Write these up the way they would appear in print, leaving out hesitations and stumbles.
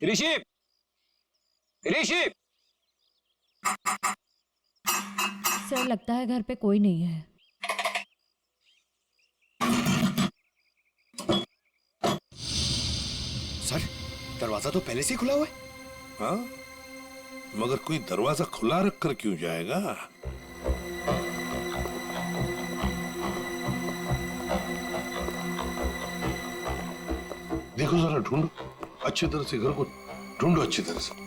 ऋषि, ऋषि। Sir लगता है घर पे कोई नहीं है। सर दरवाजा तो पहले से ही खुला हुआ है। हाँ, मगर कोई दरवाजा खुला रखकर क्यों जाएगा? देखो जरा, ढूंढो अच्छी तरह से, घर को ढूंढो अच्छी तरह से।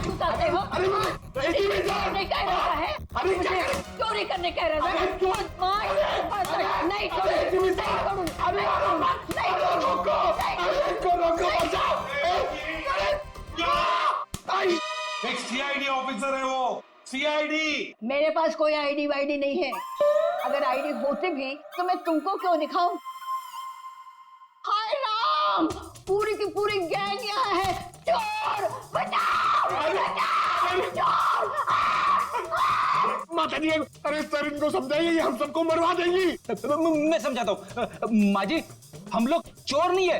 बताते हो? नहीं कह रहा है, मुझे चोरी करने कह रहा है। नहीं छोड़ूंगी, नहीं एक सीआईडी ऑफिसर है वो, सीआईडी। मेरे पास कोई आईडी वाईडी नहीं है। अगर आईडी होती भी तो मैं तुमको क्यों दिखाऊं? हाय राम, पूरी की पूरी गैंग यहाँ है। चोर बचाओ, बचाओ, चोर। माता जी, अरे सर इनको समझाइए, ये हम सबको मरवा देंगी। मैं समझाता हूँ। माँ जी, हम लोग चोर नहीं है,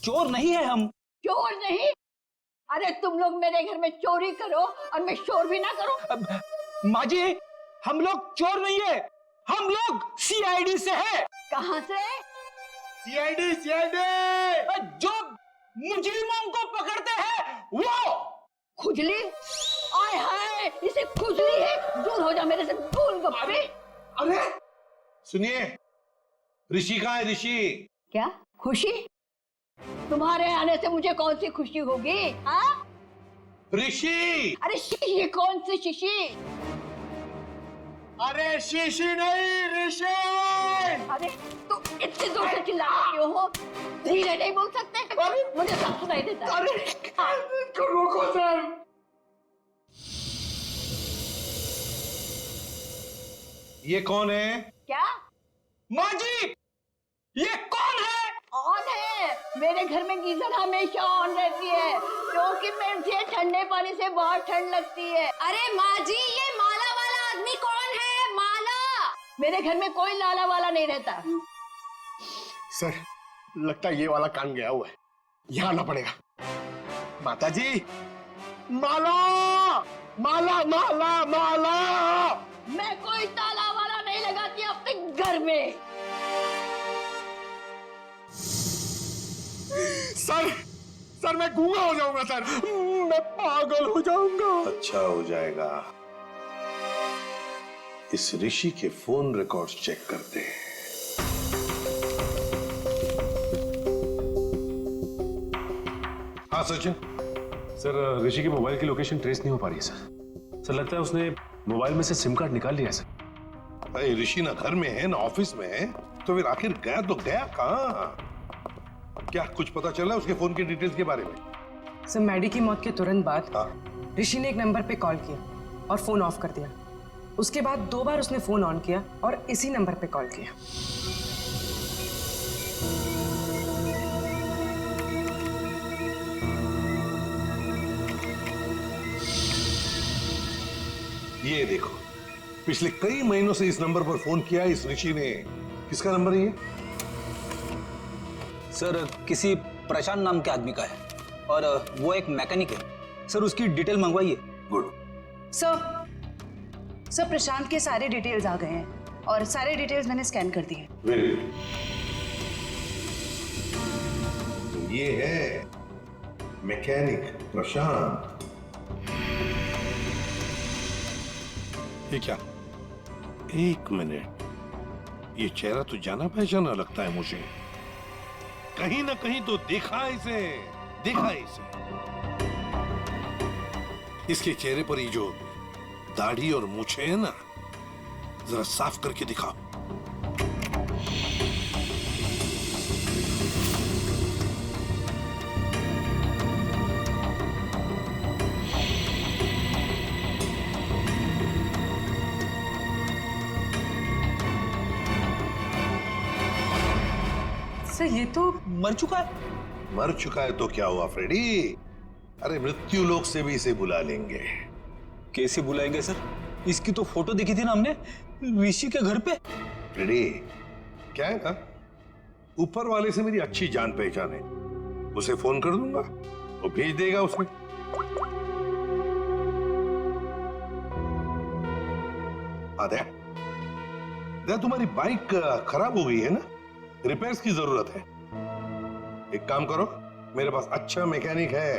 चोर नहीं है हम। चोर नहीं? अरे तुम लोग मेरे घर में चोरी करो और मैं शोर भी ना करूं। माँ जी, हम लोग चोर नहीं है, हम लोग सीआईडी से है। कहाँ से? CID, CID. जो मुजरिमों को पकड़ते हैं वो। खुजली? आय हाय, इसे खुजली है। दूर हो जा मेरे से, गोलगप्पे। अरे सुनिए, ऋषि कहाँ है? ऋषि क्या खुशी? तुम्हारे आने से मुझे कौन सी खुशी होगी? हाँ? ऋषि। अरे शीशी, कौन सी शीशी? अरे शीशी नहीं, ऋषि। अरे तो इतनी दूर से चिल्ला रही हो, धीरे नहीं बोल सकते? मुझे सब सुनाई देता है। अरे रोको सर। ये कौन है? क्या? माँ जी, ये कौन है? ऑन है। मेरे घर में गीजर हमेशा ऑन रहती है, क्योंकि मुझे ठंडे पानी से बहुत ठंड लगती है। अरे माँ जी, ये माला वाला आदमी कौन है? माला? मेरे घर में कोई लाला वाला नहीं रहता। सर लगता है ये वाला कान गया हुआ है, यहाँ आना पड़ेगा। माता जी, माला, माला, माला, माला। मैं कोई ताला वाला नहीं लगाती अपने घर में। सर मैं गूंगा हो जाऊंगा सर, मैं पागल हो जाऊंगा। अच्छा हो जाएगा। इस ऋषि के फोन रिकॉर्ड्स चेक करते हैं। हाँ सचिन। सर ऋषि की मोबाइल की लोकेशन ट्रेस नहीं हो पा रही है सर लगता है उसने मोबाइल में से सिम कार्ड निकाल लिया है सर। अरे ऋषि ना घर में है ना ऑफिस में है, तो फिर आखिर गया तो गया कहाँ? क्या कुछ पता चला उसके फोन की डिटेल्स के बारे में? सर मैडी की मौत के तुरंत बाद हाँ। ऋषि ने एक नंबर पे कॉल किया और फोन ऑफ कर दिया। उसके बाद 2 बार उसने फोन ऑन किया और इसी नंबर पे कॉल किया। ये देखो, पिछले कई महीनों से इस नंबर पर फोन किया इस ऋषि ने। किसका नंबर है ये? सर किसी प्रशांत नाम के आदमी का है, और वो एक मैकेनिक है। सर उसकी डिटेल मंगवाइए। गुड। सर प्रशांत के सारे डिटेल्स आ गए हैं और सारे डिटेल्स मैंने स्कैन कर दिए। Very good. तो ये है मैकेनिक प्रशांत। ये क्या? एक मिनट, ये चेहरा तो जाना पहचाना लगता है मुझे। कहीं ना कहीं तो देखा इसे, देखा इसे। इसके चेहरे पर ये जो दाढ़ी और मूछें है ना, जरा साफ करके दिखाओ। सर ये तो मर चुका है। मर चुका है तो क्या हुआ फ्रेडी? अरे मृत्यु लोक से भी इसे बुला लेंगे। कैसे बुलाएंगे सर? इसकी तो फोटो देखी थी ना हमने ऋषि के घर पे। फ्रेडी, क्या है ना, ऊपर वाले से मेरी अच्छी जान पहचान है, उसे फोन कर दूंगा, वो भेज देगा उसमें। आद्या, तुम्हारी बाइक खराब हो गई है ना, रिपेयर्स की जरूरत है। एक काम करो, मेरे पास अच्छा मैकेनिक है,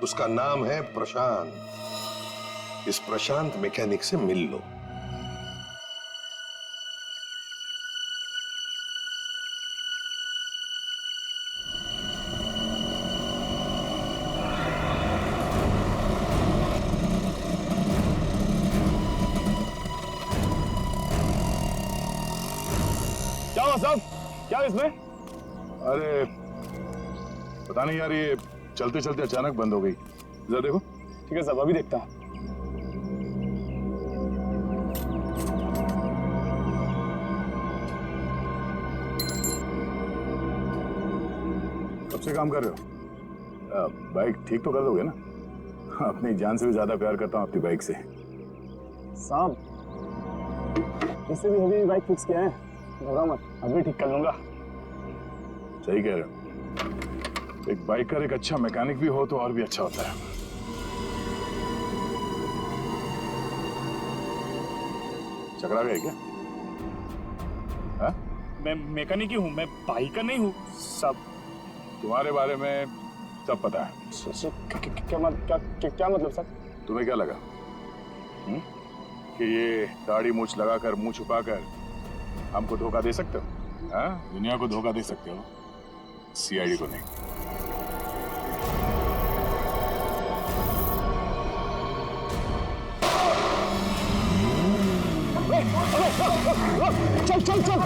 उसका नाम है प्रशांत। इस प्रशांत मैकेनिक से मिल लो। क्या हुआ साहब, क्या इसमें? अरे पता नहीं यार, ये चलते चलते अचानक बंद हो गई। जरा देखो। ठीक है साहब, अभी देखता हूं। कब से काम कर रहे हो? बाइक ठीक तो कर दोगे ना? अपनी जान से भी ज्यादा प्यार करता हूं अपनी बाइक से। साहब, इससे भी अभी बाइक फिक्स किया है, घबराओ मत, अभी ठीक कर लूंगा। सही कह रहे हो। एक बाइकर एक अच्छा मैकेनिक भी हो तो और भी अच्छा होता है। चकरा गए क्या? हा? मैं मैकेनिक ही हूँ, मैं बाइकर नहीं हूँ सब। तुम्हारे बारे में सब पता है। क्या मतलब सर? तुम्हें क्या लगा कि ये दाढ़ी मूछ लगाकर, मुंह छुपाकर हमको धोखा दे सकते हो? हाँ? दुनिया को धोखा दे सकते हो, सीआईडी को नहीं। चल चल चल।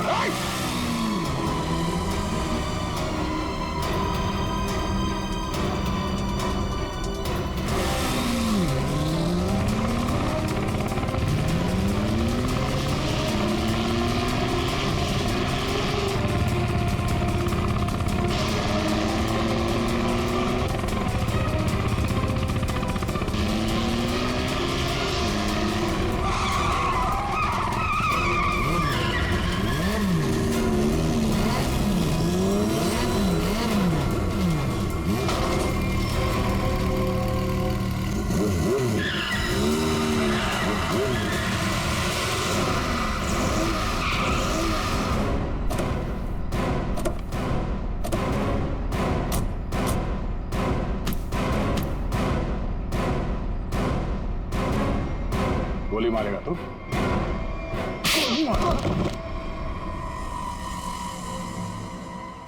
गोली मारेगा तू?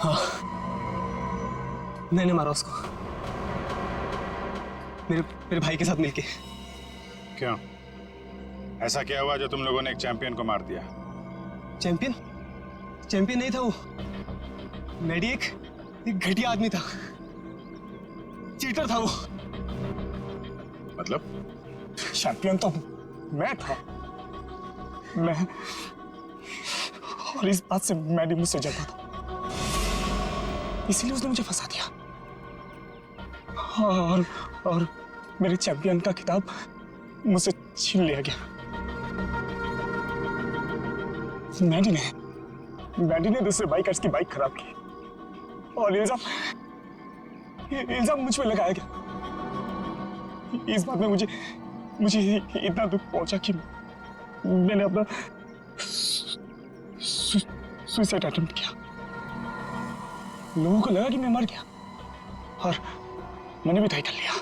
हाँ, मैंने मारा उसको, मेरे भाई के साथ मिलके। क्यों? ऐसा क्या हुआ जो तुम लोगों ने एक चैंपियन को मार दिया? चैंपियन? चैंपियन नहीं था वो, मैडी एक घटिया आदमी था, चीटर था वो। मतलब? चैंपियन तो मैं था, मैं, और इस बात से मैडी मुझसे जलता था, इसीलिए उसने मुझे फंसा दिया। और मेरे चैंपियन का खिताब मुझसे छीन लिया गया। मैडी ने दूसरे बाइकर्स की बाइक खराब की और इल्जाम मुझ पे लगाया गया। इस बात में मुझे इतना दुख पहुंचा कि मैंने अपना सुसाइड अटेम्प्ट किया। लोगों को लगा कि मैं मर गया और मैंने भी तय कर लिया,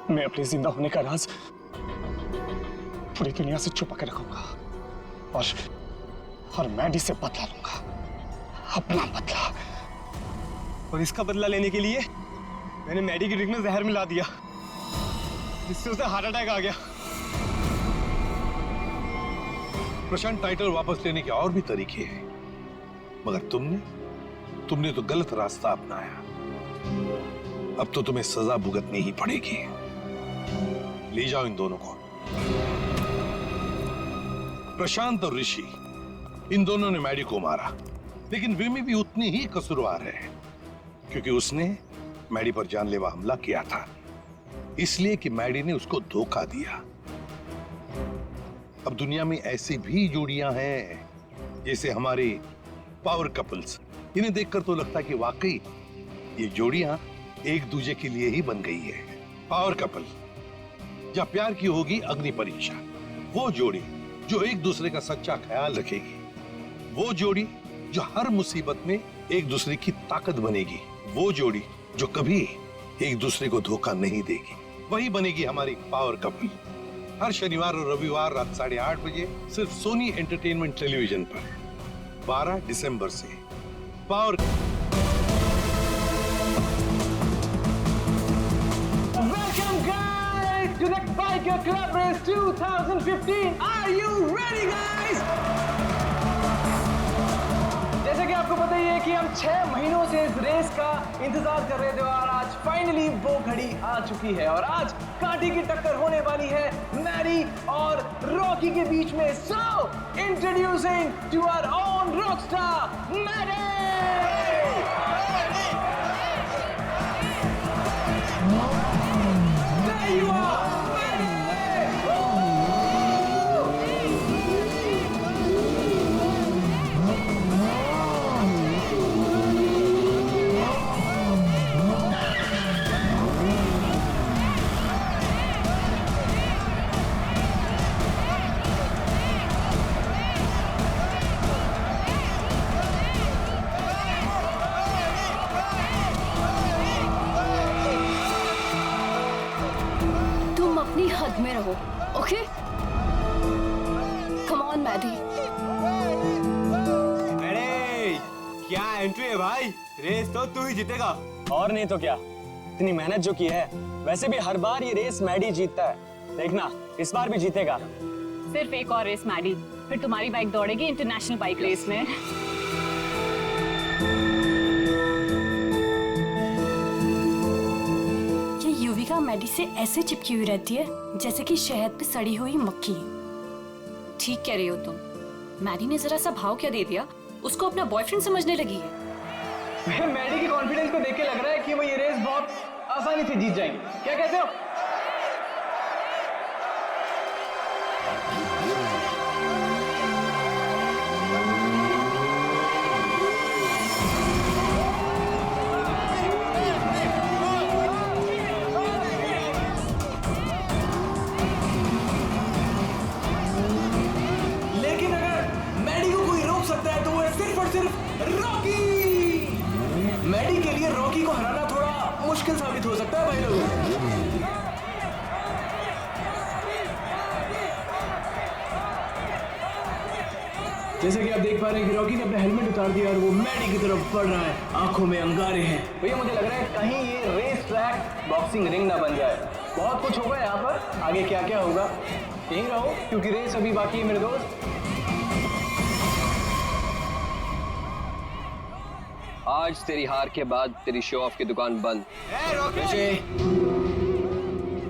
मैं अपने जिंदा होने का राज पूरी दुनिया से छुपा कर रखूंगा और मैडी से बदला लूंगा, अपना बदला। और इसका बदला लेने के लिए मैंने मैडी की ड्रिंक में जहर मिला दिया, जिससे उसे हार्ट अटैक आ गया। प्रशांत, टाइटल वापस लेने के और भी तरीके हैं, मगर तुमने तो गलत रास्ता अपनाया। अब तो तुम्हें सजा भुगतनी ही पड़ेगी। ले जाओ इन दोनों को। प्रशांत और ऋषि, इन दोनों ने मैडी को मारा, लेकिन विमी भी उतनी ही कसूरवार है, क्योंकि उसने मैडी पर जानलेवा हमला किया था, इसलिए कि मैडी ने उसको धोखा दिया। अब दुनिया में ऐसी भी जोड़ियां हैं, जैसे हमारे पावर कपल्स इन्हें देखकर तो लगता है कि वाकई ये जोड़ियां एक दूसरे के लिए ही बन गई है। पावर कपल, या प्यार की होगी अग्नि परीक्षा। वो जोड़ी जो एक दूसरे का सच्चा ख्याल रखेगी, वो जोड़ी जो हर मुसीबत में एक दूसरे की ताकत बनेगी, वो जोड़ी जो कभी एक दूसरे को धोखा नहीं देगी, वही बनेगी हमारी पावर कपल। हर शनिवार और रविवार रात 8:30 बजे सिर्फ सोनी एंटरटेनमेंट टेलीविजन पर 12 दिसंबर से power. Welcome guys to the Biker Club Race 2015. Are you ready guys? जैसे कि आपको पता ही है कि हम 6 महीनों से इस रेस का इंतजार कर रहे थे और आज फाइनली वो घड़ी आ चुकी है और आज कांटे की टक्कर होने वाली है मैडी और रॉकी के बीच में। So introducing to our own rockstar Maddy. There you are, अपनी हद में रहो, ओके? Come on Maddie. अरे क्या एंट्री है भाई, रेस तो तू ही जीतेगा। और नहीं तो क्या, इतनी मेहनत जो की है, वैसे भी हर बार ये रेस मैडी जीतता है, देखना इस बार भी जीतेगा। सिर्फ एक और रेस मैडी, फिर तुम्हारी बाइक दौड़ेगी इंटरनेशनल बाइक रेस में। युविका मैडी से ऐसे चिपकी हुई रहती है जैसे कि शहद पे सड़ी हुई मक्खी। ठीक कह रही हो तुम। मैडी ने जरा सा भाव क्या दे दिया, उसको अपना बॉयफ्रेंड समझने लगी है। मैडी के कॉन्फिडेंस को देख के लग रहा है कि वो ये रेस बहुत आसानी से जीत जाएंगी। क्या कहते हो? मैडी के लिए रॉकी को हराना थोड़ा मुश्किल साबित हो सकता है भाई लोग। जैसे कि आप देख पा रहे हैं कि रॉकी ने अपना हेलमेट उतार दिया और वो मैडी की तरफ बढ़ रहा है, आंखों में अंगारे हैं। भैया मुझे लग रहा है कहीं ये रेस ट्रैक बॉक्सिंग रिंग ना बन जाए। बहुत कुछ होगा यहाँ पर, आगे क्या क्या होगा यहीं रहो क्योंकि रेस अभी बाकी है मेरे दोस्त। आज तेरी हार के बाद तेरी शो ऑफ की दुकान बंद।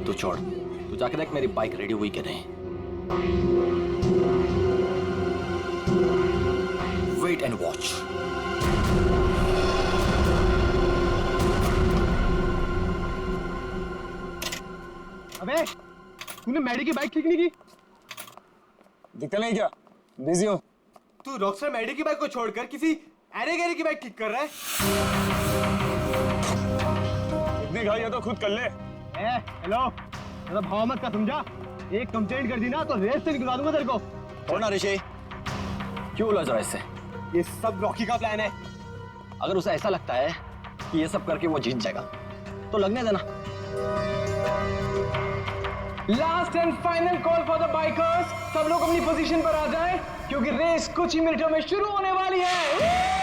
तू छोड़, तू जाके देख मेरी बाइक रेडी हुई कि नहीं। Wait and watch. अबे तूने मैडी की बाइक ठीक नहीं की? दिखता नहीं क्या? बिजी हो? तू रॉकस्टार मैडी की बाइक को छोड़कर किसी अरे गैरी की बाइक ठीक कर रहा है। इतनी घाई है तो खुद कर ले। हेलो, मेरा भाव मत का समझा। एक कंप्लेंट कर दी ना तो रेस से निकलवा दूंगा तेरे को। कौन ऋषि? क्यों उलझ रहा है इससे? ये सब रॉकी का प्लान है। अगर उसे ऐसा लगता है कि ये सब करके वो जीत जाएगा तो लगने देना। Last and final call for the bikers. सब लोग अपनी पोजीशन पर आ जाएं क्योंकि रेस कुछ ही मिनटों में शुरू होने वाली है।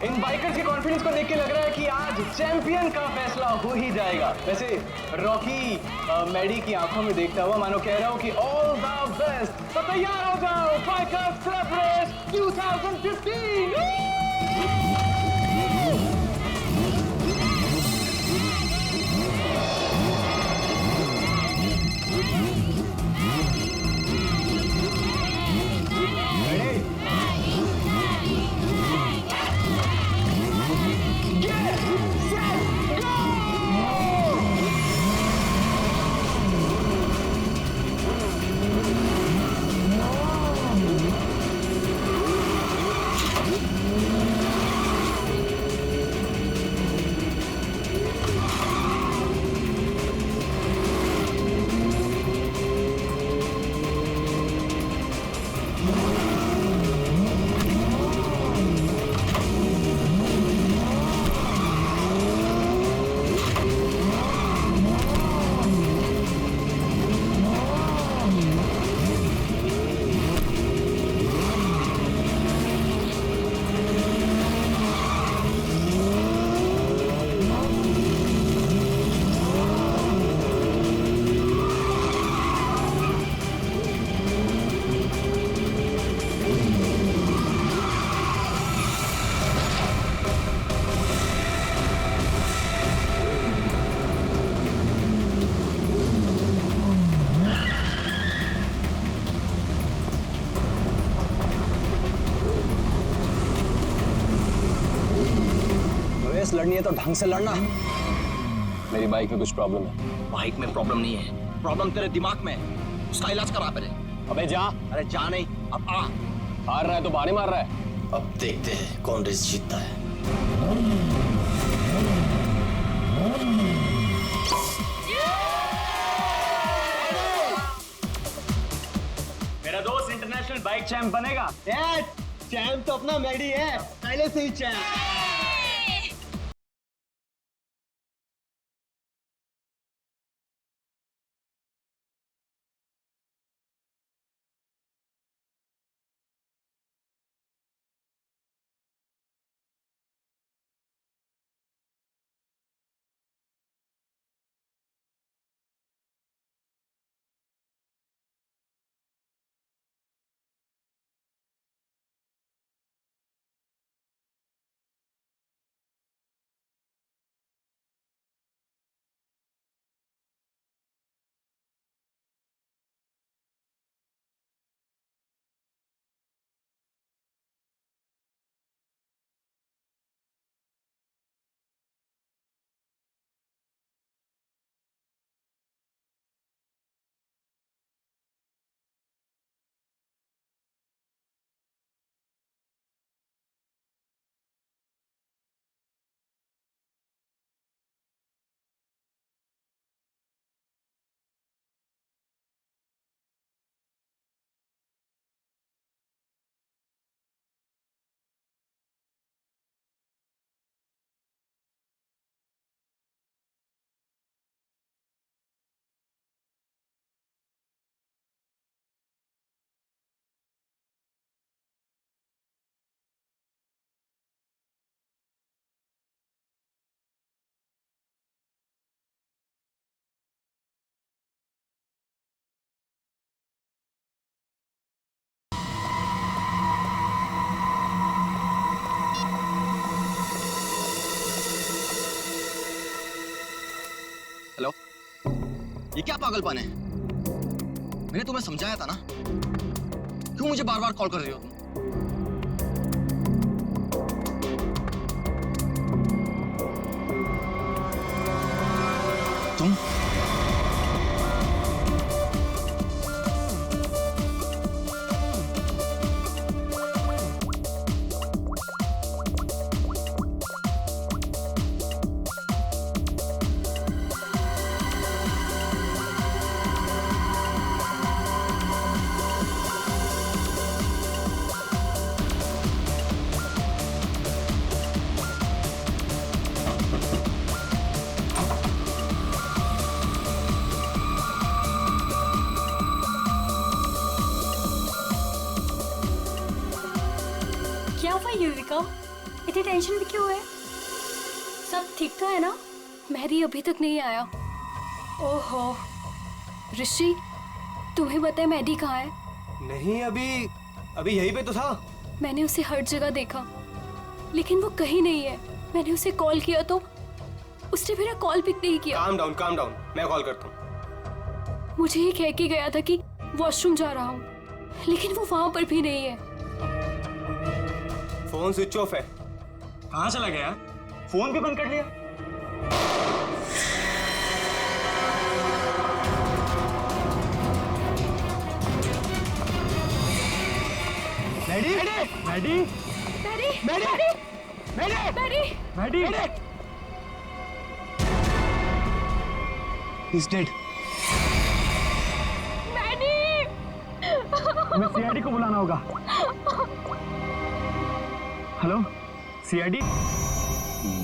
इन बाइकर्स के कॉन्फिडेंस को देख के लग रहा है कि आज चैंपियन का फैसला हो ही जाएगा। वैसे रॉकी मैडी की आंखों में देखता हुआ मानो कह रहा हूं कि ऑल द बेस्ट। तो तैयार हो जाओ, बाइकर्स क्लब रेस 2015। बस लड़नी है तो ढंग से लड़ना। मेरी बाइक में कुछ प्रॉब्लम है। बाइक में प्रॉब्लम नहीं है, प्रॉब्लम तेरे दिमाग में है। उसका इलाज करा पहले। अबे जा। अरे जा नहीं, अब आ। हार रहा है तो बहाने मार रहा है। अब देखते हैं कौन रेस जीतता है। मेरा दोस्त इंटरनेशनल बाइक चैंप बनेगा। चैंप तो अपना मैडी है, पहले से ही चैंप। हेलो, ये क्या पागलपन है? मैंने तुम्हें समझाया था ना, क्यों मुझे बार बार कॉल कर रही हो तुम? क्या हुआ युविका? इतनी टेंशन भी क्यों है? सब ठीक तो है ना? मेहदी अभी तक नहीं आया। ओहो ऋषि, तुम्हें पता है मेहदी कहाँ है? नहीं, अभी यहीं पे तो था। मैंने उसे हर जगह देखा, लेकिन वो कहीं नहीं है। मैंने उसे कॉल किया तो उसने मेरा कॉल पिक नहीं किया। काम डाउन, मैं कॉल करता हूँ। मुझे ये कह के गया था कि वॉशरूम जा रहा हूँ, लेकिन वो वहां पर भी नहीं है। फोन स्विच ऑफ है। कहाँ चला गया? फोन भी बंद कर लिया। मैडी। He's dead. हमें सीआईडी को बुलाना होगा। Hello, CID?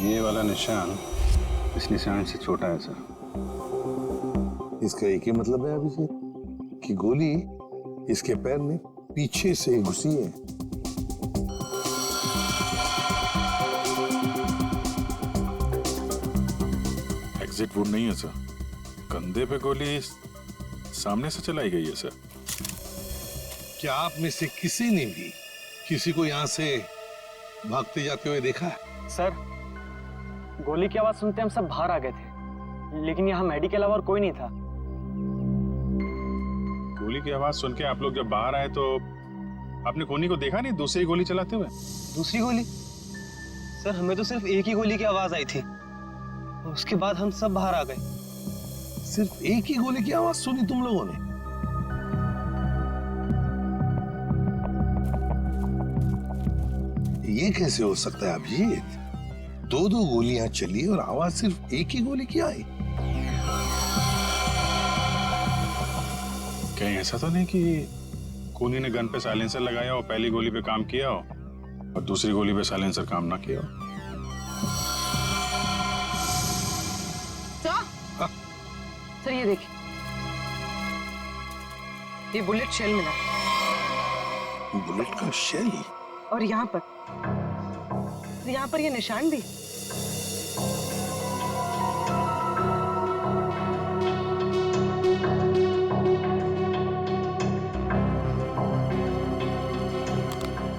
ये वाला निशान इस निशान से छोटा है सर। इसका एक ही मतलब है अभिजीत कि गोली इसके पैर में पीछे से घुसी है। एग्जिट वुड नहीं है सर, कंधे पे गोली सामने से चलाई गई है सर। क्या आप में से किसी ने भी किसी को यहाँ से भागते जाते हुए देखा है? सर, गोली की आवाज सुनते हम सब बाहर आ गए थे, लेकिन यहाँ मैडी के अलावा और कोई नहीं था। गोली की आवाज सुन के आप लोग जब बाहर आए तो आपने कोनी को देखा नहीं दूसरी गोली चलाते हुए? दूसरी गोली? सर हमें तो सिर्फ एक ही गोली की आवाज आई थी, उसके बाद हम सब बाहर आ गए। सिर्फ एक ही गोली की आवाज सुनी तुम लोगों ने? ये कैसे हो सकता है अभिजीत? दो दो गोलियां चली और आवाज सिर्फ एक ही गोली की आई। कहीं ऐसा तो नहीं कि खूनी ने गन पे साइलेंसर लगाया और पहली गोली पे काम किया हो और दूसरी गोली पे साइलेंसर काम ना किया हो? सर ये देखिए, ये बुलेट शेल मिला। बुलेट का शेल? और यहाँ पर ये निशान भी।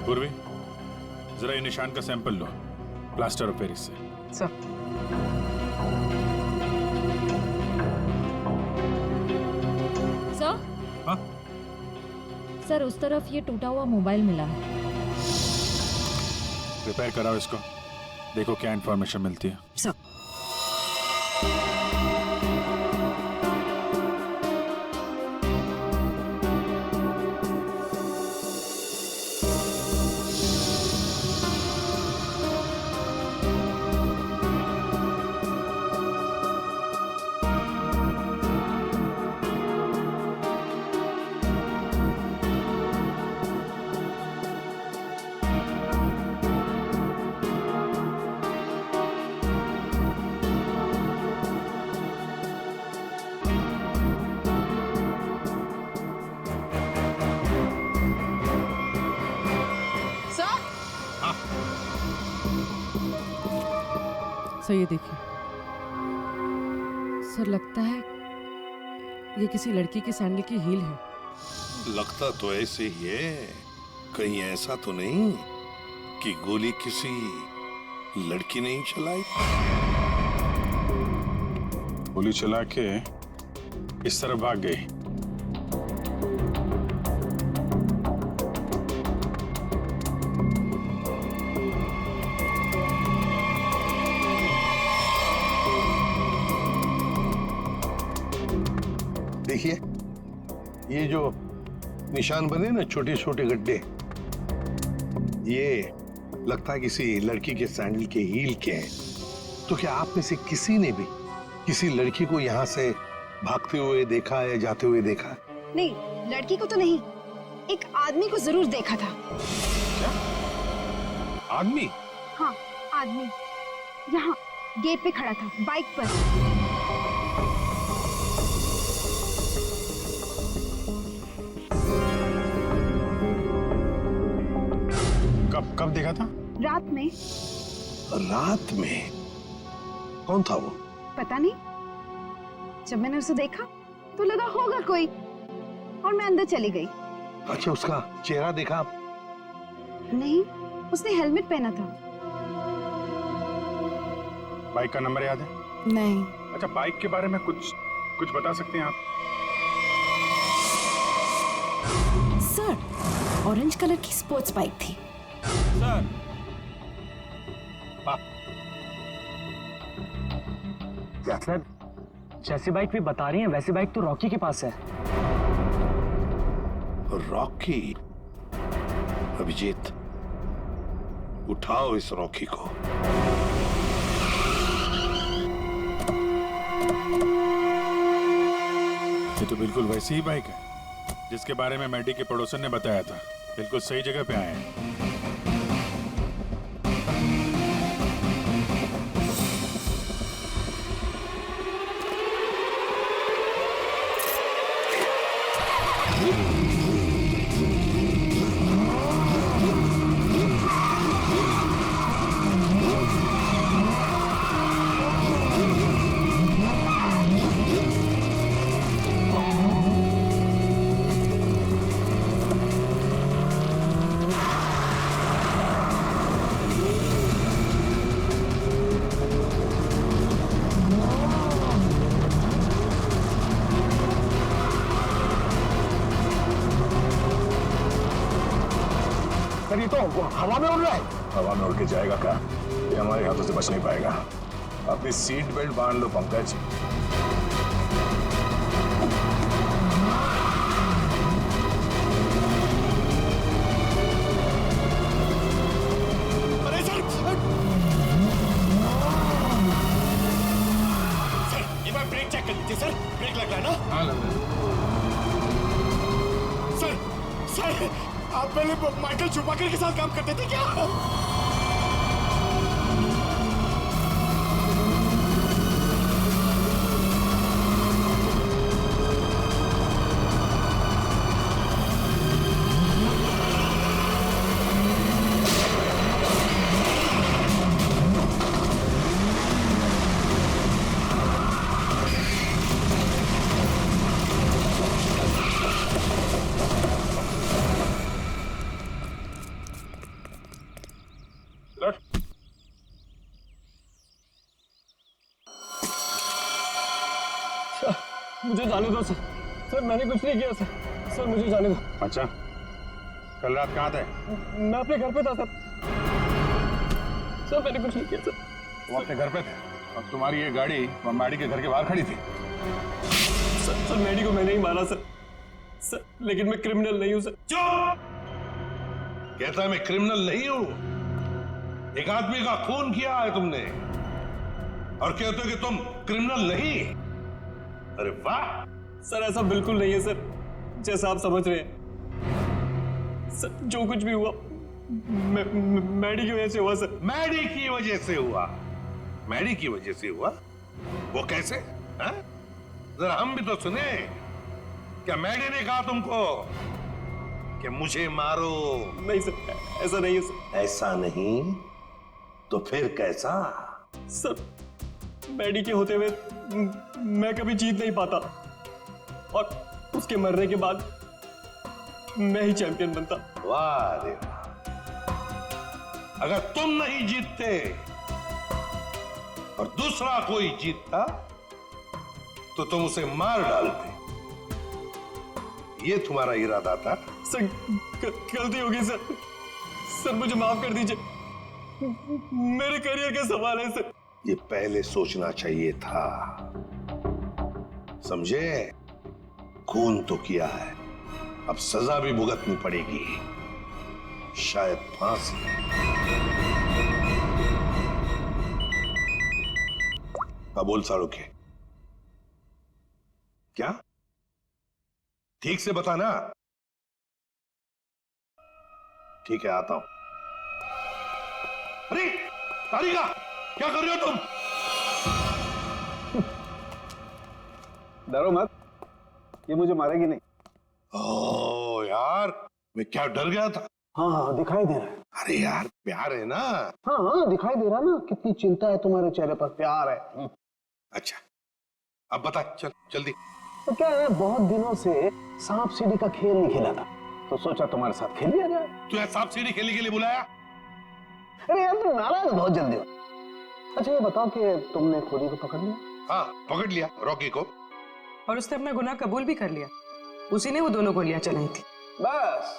पूर्वी, जरा ये निशान का सैंपल लो प्लास्टर ऑफ पेरिस से। Sir sir? हाँ? सर उस तरफ ये टूटा हुआ मोबाइल मिला है। रिपेयर कराओ इसको, देखो क्या इंफॉर्मेशन मिलती है। सर सर ये देखिए, सर लगता है ये किसी लड़की की सैंडल की हील है। लगता तो ऐसे ही है, कहीं ऐसा तो नहीं कि गोली किसी लड़की ने ही चलाई? गोली चला के इस तरफ भाग गई। देखिए, ये जो निशान बने ना, छोटे छोटे गड्ढे, ये लगता है किसी लड़की के सैंडल के हील के हैं। तो क्या आप में से किसी ने भी किसी लड़की को यहाँ से भागते हुए देखा है, जाते हुए देखा? नहीं, लड़की को तो नहीं, एक आदमी को जरूर देखा था। क्या? आदमी? हाँ, आदमी यहाँ गेट पे खड़ा था, बाइक पर। कब देखा था? रात में। रात में? कौन था वो? पता नहीं, जब मैंने उसे देखा तो लगा होगा कोई, और मैं अंदर चली गई। अच्छा, उसका चेहरा देखा आप? नहीं, उसने हेलमेट पहना था। बाइक का नंबर याद है? नहीं। अच्छा, बाइक के बारे में कुछ बता सकते हैं आप? सर, ऑरेंज कलर की स्पोर्ट्स बाइक थी। सर, सर जैसी बाइक भी बता रही हैं वैसी बाइक तो रॉकी के पास है। रॉकी? अभिजीत, उठाओ इस रॉकी को। ये तो बिल्कुल वैसी ही बाइक है जिसके बारे में मैडी के पड़ोसन ने बताया था। बिल्कुल सही जगह पे आए हैं। सर ये तो हवा में उड़ रहा है। हवा में उड़ के जाएगा क्या? ये हमारे हाथों से बच नहीं पाएगा। अपनी सीट बेल्ट बांध लो पंकज। अरे सर, सर एक बार ब्रेक चेक कर लीजिए सर, ब्रेक लग रहा है ना? हाँ लग रहा है। सर आप पहले माइकल शूमाकर के साथ काम करते थे क्या? मुझे जाने दो सर। सर मैंने कुछ नहीं किया सर। सर मुझे जाने दो। अच्छा, कल रात कहाँ थे? मैं अपने घर पे था सर। सर मैंने कुछ नहीं किया सर। वो अपने घर पे थे और तुम्हारी ये गाड़ी मैडी के घर के बाहर खड़ी थी। सर मैडी को मैंने ही मारा सर। सर लेकिन मैं क्रिमिनल नहीं हूँ सर। चुप! कहता है मैं क्रिमिनल नहीं हूं। एक आदमी का खून किया है तुमने और कहते हो कि तुम क्रिमिनल नहीं। अरे वाह! सर ऐसा बिल्कुल नहीं है सर, जैसा आप समझ रहे हैं। सर जो कुछ भी हुआ मैडी की वजह से हुआ सर। मैडी की वजह से हुआ? मैडी की वजह से हुआ? वो कैसे? हाँ? जरा हम भी तो सुने। क्या मैडी ने कहा तुमको कि मुझे मारो? नहीं सर, ऐसा नहीं है सर। ऐसा नहीं तो फिर कैसा? सर मैडी के होते हुए मैं कभी जीत नहीं पाता और उसके मरने के बाद मैं ही चैंपियन बनता। वाह रे वाह! अगर तुम नहीं जीतते और दूसरा कोई जीतता तो तुम उसे मार डालते। ये तुम्हारा इरादा था? सर गलती हो गई सर। सर मुझे माफ कर दीजिए, मेरे करियर का सवाल है सर। ये पहले सोचना चाहिए था, समझे? खून तो किया है, अब सजा भी भुगतनी पड़ेगी, शायद फांसी। अब बोल साड़ोखे, क्या? ठीक से बताना। ठीक है, आता हूं। अरे तारिका, क्या कर रहे हो तुम? डरो मत, ये मुझे मारेगी नहीं। ओह यार, मैं क्या डर गया था। हाँ दिखाई दे रहा है। अरे यार प्यार है ना। हाँ दिखाई दे रहा ना, कितनी चिंता है तुम्हारे चेहरे पर, प्यार है। अच्छा अब बता, चल जल्दी। तो क्या है, बहुत दिनों से सांप सीढ़ी का खेल नहीं खेला था, तो सोचा तुम्हारे साथ खेल लिया जाए। तू यहाँ सांप सीढ़ी खेलने के लिए बुलाया? अरे यार तुम नाराज बहुत जल्दी हो। अच्छा ये बताओ कि तुमने खोली को पकड़ लिया? हाँ पकड़ लिया, रॉकी को। और उसने अपना गुनाह कबूल भी कर लिया, उसी ने वो दोनों गोलियां चलाई थी। बस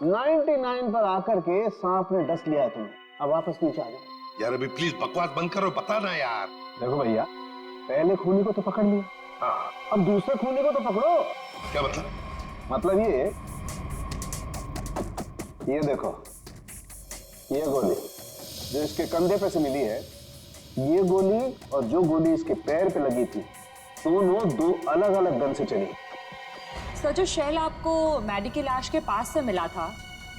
99 पर आकर के सांप ने डस लिया है तुम्हें, अब वापस नीचे आ जाओ। यार अभी प्लीज बकवास बंद करो, बता ना यार। देखो भैया, पहले खूनी को तो पकड़ लिया, हाँ अब दूसरे खूनी को तो पकड़ो। क्या मतलब? मतलब ये देखो, ये गोली जो इसके कंधे पे से मिली है, ये गोली और जो गोली इसके पैर पे लगी थी, दोनों दो अलग अलग गन से चली। सर जो शेल आपको मैडी की लाश के पास से मिला था,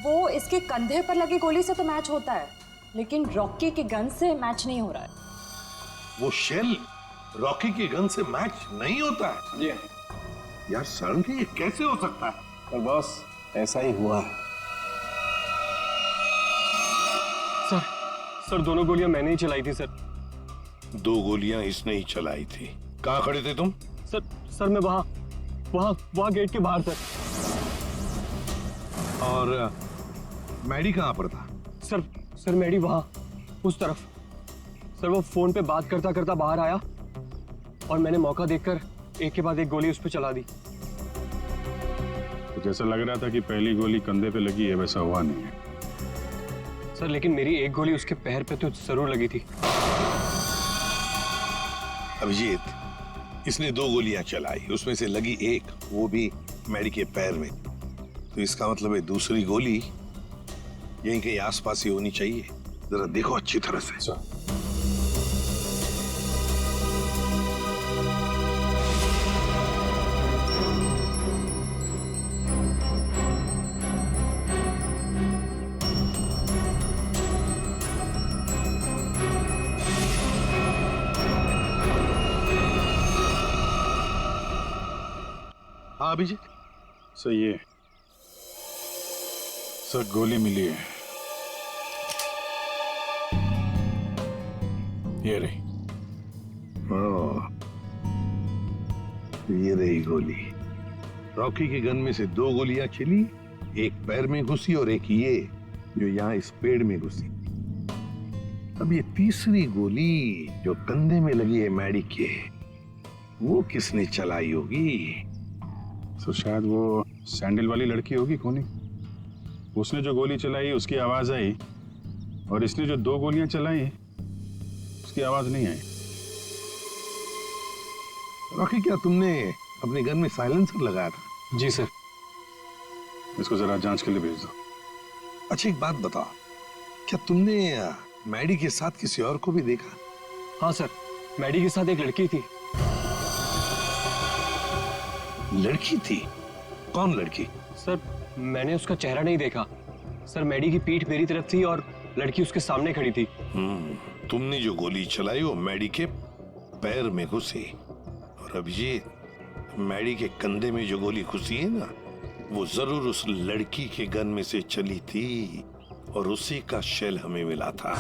वो इसके कंधे पर लगी गोली से तो मैच होता है, लेकिन रॉकी की गन से मैच नहीं हो रहा है। वो शेल रॉकी की गन से मैच नहीं होता है? जी यार शर्म की, ये कैसे हो सकता है? पर बॉस ऐसा ही हुआ है। सर दोनों गोलियां मैंने ही चलाई थी सर। 2 गोलियां इसने ही चलाई थी। कहाँ खड़े थे तुम? सर मैं वहां गेट के बाहर सर। और मैडी कहाँ पर था? सर मैडी वहां उस तरफ। सर वो फोन पे बात करता करता बाहर आया और मैंने मौका देखकर एक के बाद एक गोली उस पर चला दी। तो जैसा लग रहा था कि पहली गोली कंधे पे लगी है, वैसा हुआ नहीं है। सर लेकिन मेरी एक गोली उसके पैर पे तो जरूर लगी थी। अभिजीत, इसने 2 गोलियां चलाई, उसमें से लगी एक, वो भी मैडी के पैर में। तो इसका मतलब है दूसरी गोली यहीं कहीं आसपास ही होनी चाहिए। जरा देखो अच्छी तरह से। हाँ अभिजीत। सर ये सर गोली मिली है, ये रही। ये रही गोली। रॉकी के गन में से 2 गोलियां चली, एक पैर में घुसी और एक ये जो यहाँ इस पेड़ में घुसी। अब ये तीसरी गोली जो कंधे में लगी है मैडी के, वो किसने चलाई होगी? तो शायद वो सैंडल वाली लड़की होगी कोनी। उसने जो गोली चलाई उसकी आवाज आई, और इसने जो 2 गोलियां चलाई उसकी आवाज नहीं आई। रॉकी, क्या तुमने अपने गन में साइलेंसर लगाया था? जी सर। इसको जरा जांच के लिए भेज दो। अच्छा एक बात बताओ, क्या तुमने मैडी के साथ किसी और को भी देखा? हाँ सर, मैडी के साथ एक लड़की थी। लड़की थी? कौन लड़की? सर मैंने उसका चेहरा नहीं देखा। सर मैडी की पीठ मेरी तरफ थी और लड़की उसके सामने खड़ी थी। तुमने जो गोली चलाई वो मैडी के पैर में घुसी, और अभिजीत, मैडी के कंधे में जो गोली घुसी है ना, वो जरूर उस लड़की के गन में से चली थी, और उसी का शेल हमें मिला था।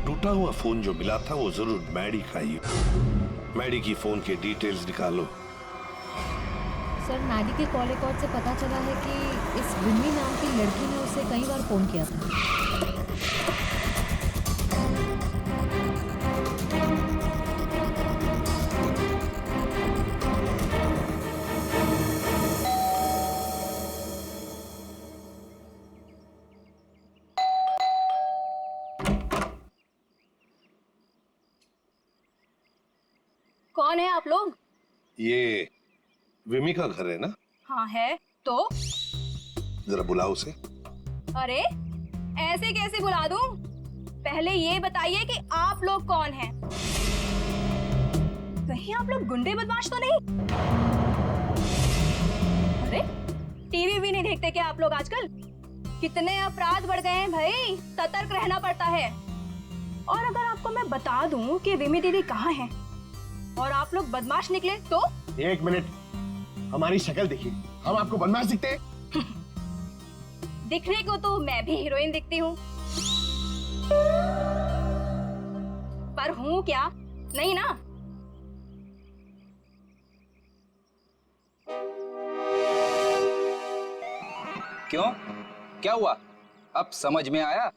टूटा हुआ फोन जो मिला था वो जरूर मैडी का ही। मैडी की फोन के डिटेल्स निकालो। सर मैडी के कॉल रिकॉर्ड से पता चला है कि इस विमी नाम की लड़की ने उसे कई बार फोन किया था। कौन है आप लोग? ये विमी का घर है ना? हाँ है। तो जरा बुलाओ उसे। अरे ऐसे कैसे बुला दूं? पहले ये बताइए कि आप लोग कौन हैं? कहीं आप लोग गुंडे बदमाश तो नहीं? अरे टीवी भी नहीं देखते क्या आप लोग आजकल? कितने अपराध बढ़ गए हैं भाई, सतर्क रहना पड़ता है। और अगर आपको मैं बता दूं कि विमी दीदी कहाँ है और आप लोग बदमाश निकले तो? 1 मिनट, हमारी शक्ल देखिए, हम आपको बदमाश दिखते हैं? दिखने को तो मैं भी हीरोइन दिखती हूँ, पर हूँ क्या? नहीं ना। क्यों? क्या हुआ? अब समझ में आया?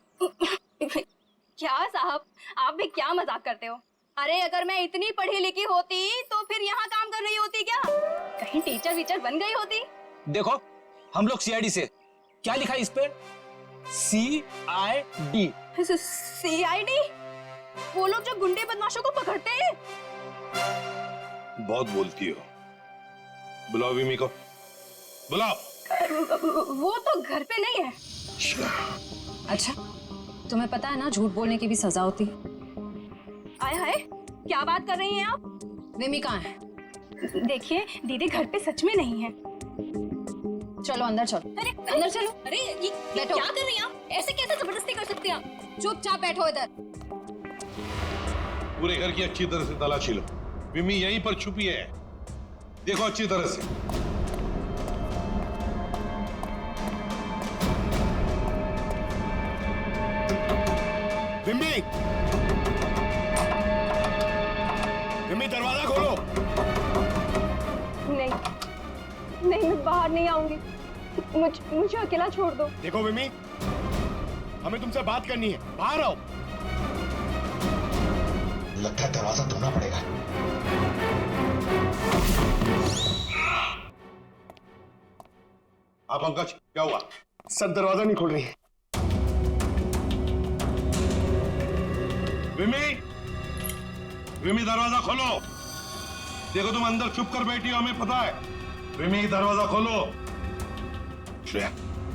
क्या साहब, आप भी क्या मजाक करते हो? अरे अगर मैं इतनी पढ़ी लिखी होती तो फिर यहाँ काम कर रही होती क्या? कहीं टीचर वीचर बन गई होती? देखो हम लोग सीआईडी से। क्या लिखा है इस पे? CID। CID? वो लोग जो गुंडे बदमाशों को पकड़ते हैं? बहुत बोलती हो। बुलाओ विमी को, बुलाओ। वो तो घर पे नहीं है। अच्छा, तुम्हें पता है ना झूठ बोलने की भी सजा होती है। आए हाय, क्या बात कर रही हैं आप? विमी कहाँ है? देखिए दीदी घर पे सच में नहीं है। चलो अंदर चलो। अरे अंदर चलो। अरे ये क्या कर रही हैं आप? ऐसे कैसे जबरदस्ती कर सकती हैं आप? चुपचाप बैठो इधर। पूरे घर की अच्छी तरह से तलाशी लो। विमी यहीं पर छुपी है, देखो अच्छी तरह से। विमी, विमी दरवाजा खोलो। नहीं नहीं, मैं बाहर नहीं आऊंगी। मुझे अकेला छोड़ दो। देखो विमी, हमें तुमसे बात करनी है, बाहर आओ। लगता है दरवाजा तोड़ना पड़ेगा। आप पंकज, क्या हुआ? सर दरवाजा नहीं खोल रही। विमी, विमी दरवाजा खोलो। देखो तुम अंदर चुप कर बैठी हो, हमें पता है। विमी दरवाजा खोलो। श्रेया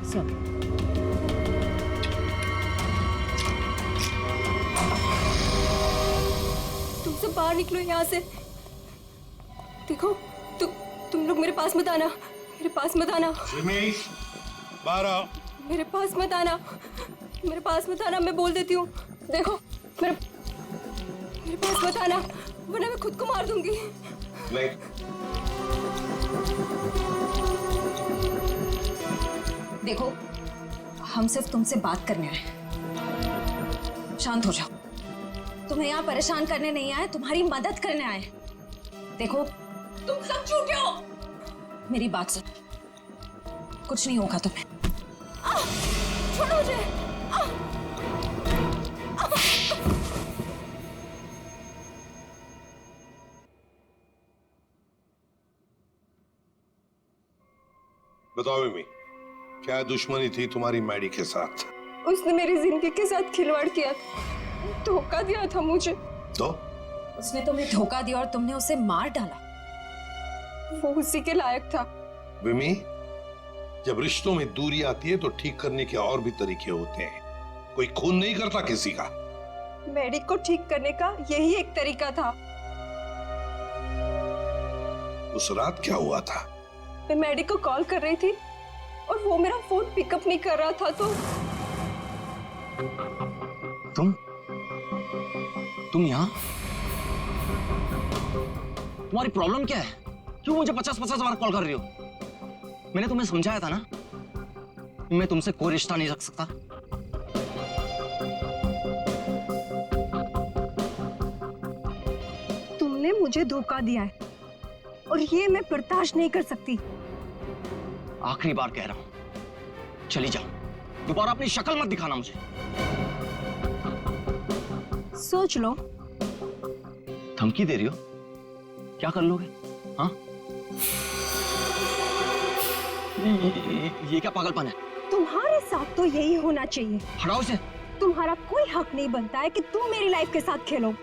सर तुम सब बाहर निकलो यहाँ से। देखो तुम लोग मेरे पास मत आना, मेरे पास मत आना। विमी बाहर आओ। मेरे पास मत आना, मेरे पास मत आना, मैं बोल देती हूँ। देखो मेरे पास मत आना, वरना मैं खुद को मार दूंगी। नहीं। देखो हम सिर्फ तुमसे बात करने आए, शांत हो जाओ। तुम्हें यहाँ परेशान करने नहीं आए, तुम्हारी मदद करने आए। देखो तुम सब झूठे हो, मेरी बात सुन, कुछ नहीं होगा तुम्हें। छोड़ो मुझे। बताओ विमी, क्या दुश्मनी थी तुम्हारी मैडी के साथ? उसने मेरी जिंदगी के साथ खिलवाड़ किया, धोखा दिया था मुझे। तो उसने तुम्हें धोखा दिया और तुमने उसे मार डाला। वो उसी के लायक था। विमी, जब रिश्तों में दूरी आती है तो ठीक करने के और भी तरीके होते हैं। कोई खून नहीं करता किसी का। मैडी को ठीक करने का यही एक तरीका था। उस रात क्या हुआ था? मैं मैडी को कॉल कर रही थी और वो मेरा फोन पिकअप नहीं कर रहा था, तो तुम यहाँ? तुम्हारी प्रॉब्लम क्या है? क्यों मुझे 50-50 बार कॉल कर रही हो? मैंने तुम्हें समझाया था ना, मैं तुमसे कोई रिश्ता नहीं रख सकता। तुमने मुझे धोखा दिया है और ये मैं बर्दाश्त नहीं कर सकती। आखिरी बार कह रहा हूं, चली जाओ। दोबारा अपनी शक्ल मत दिखाना मुझे। सोच लो। धमकी दे रही हो? क्या कर लोगे? हाँ? ये क्या पागलपन है? तुम्हारे साथ तो यही होना चाहिए। हटाओ इसे। तुम्हारा कोई हक नहीं बनता है कि तुम मेरी लाइफ के साथ खेलो।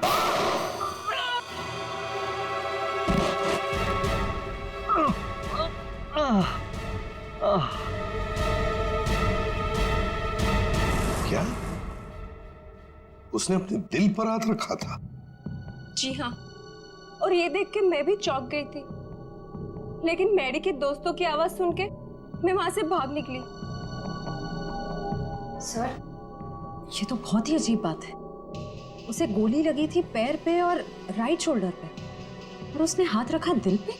क्या उसने अपने दिल पर हाथ रखा था? जी हाँ, और ये देख के मैं भी चौंक गई थी, लेकिन मैडी के दोस्तों की आवाज सुन के मैं वहां से भाग निकली। सर, ये तो बहुत ही अजीब बात है। उसे गोली लगी थी पैर पे और राइट शोल्डर पे, और उसने हाथ रखा दिल पे।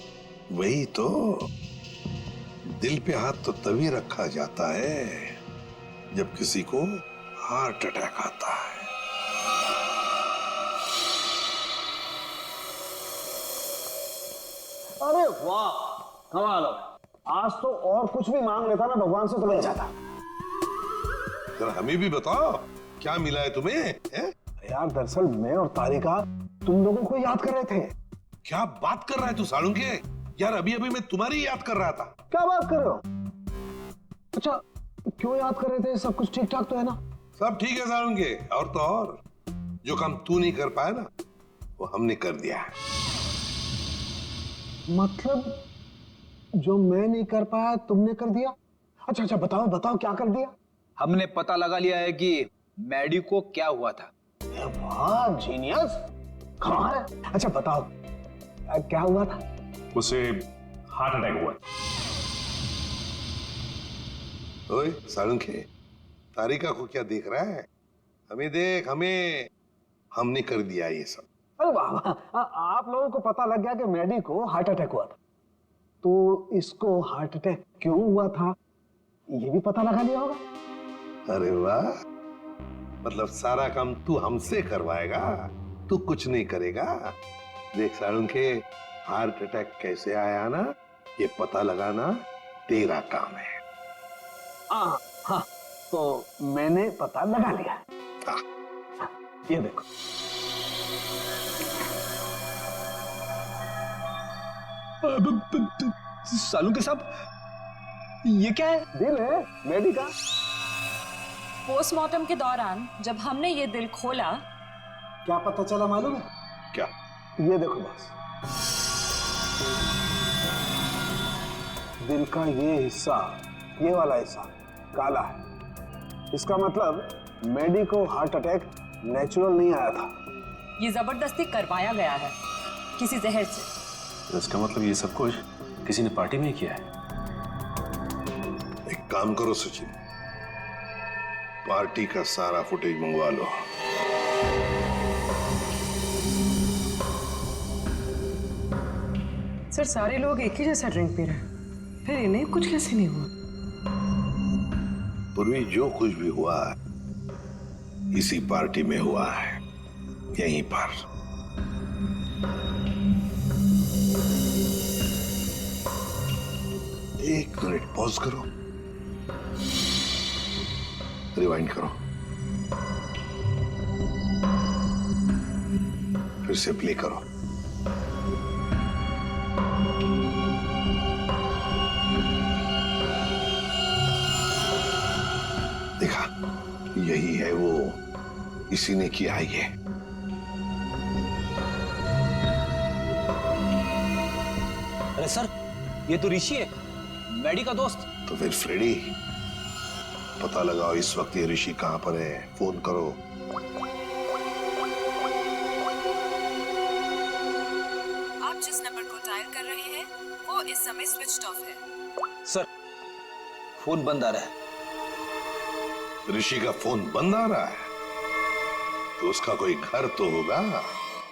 वही तो, दिल पे हाथ तो तभी रखा जाता है जब किसी को हार्ट अटैक आता है। अरे वाह, कमाल हो। आज तो और कुछ भी मांग लेता ना भगवान से तो मिल जाता। जरा हमें भी बताओ, क्या मिला है तुम्हें? यार दरअसल मैं और तारिका तुम लोगों को याद कर रहे थे। क्या बात कर रहा है तू सालुंके? यार अभी अभी मैं तुम्हारी याद कर रहा था। क्या बात कर रहे हो? अच्छा, क्यों याद कर रहे थे? सब कुछ ठीक ठाक तो है ना? सब ठीक है सालुंके, और तो और जो काम तू नहीं कर पाया ना, वो हमने कर दिया है। मतलब जो मैं नहीं कर पाया तुमने कर दिया? अच्छा अच्छा, बताओ बताओ क्या कर दिया? हमने पता लगा लिया है कि मैडी को क्या हुआ था। वाह जीनियस, कमाल है। अच्छा बताओ क्या हुआ था? उसे हार्ट अटैक हुआ। ओए सालुंके, तारिका को क्या देख रहा है? हमें देख, हमें। हमने कर दिया ये सब। अरे वाह वाह, आप लोगों को पता लग गया कि मैडी को हार्ट अटैक हुआ था, तो इसको हार्ट अटैक क्यों हुआ था ये भी पता लगा लिया होगा। अरे वाह, मतलब सारा काम तू हमसे करवाएगा, तू कुछ नहीं करेगा। देख सालुंके, हार्ट अटैक कैसे आया ना, ये पता लगाना तेरा काम है। हाँ हाँ, तो मैंने पता लगा लिया। हाँ, ये देखो। सालुंके साहब, ये क्या है? दिल है मेडी का। पोस्टमार्टम के दौरान जब हमने ये दिल खोला, क्या पता चला मालूम है? क्या? ये देखो बस, दिल का ये हिस्सा, ये वाला हिस्सा काला है। इसका मतलब मेडी को हार्ट अटैक नेचुरल नहीं आया था, ये जबरदस्ती करवाया गया है किसी जहर से। तो इसका मतलब ये सब कुछ किसी ने पार्टी में ही किया है। एक काम करो सचिन, पार्टी का सारा फुटेज मंगवा लो। सर सारे लोग एक ही जैसा ड्रिंक पी रहे हैं, फिर इन्हें कुछ कैसे नहीं हुआ? पूर्वी जो कुछ भी हुआ है इसी पार्टी में हुआ है, यहीं पर। एक मिनट पॉज करो, रिवाइंड करो, फिर से प्ले करो। देखा, यही है वो, इसी ने किया है ये। अरे सर, ये तो ऋषि है, मैडी का दोस्त। तो फिर फ्रेडी, पता लगाओ इस वक्त ये ऋषि कहां पर है, फोन करो। आप जिस नंबर को डायल कर रहे हैं वो इस समय स्विच्ड ऑफ है। सर, फोन बंद आ रहा है। ऋषि का फोन बंद आ रहा है तो उसका कोई घर तो होगा।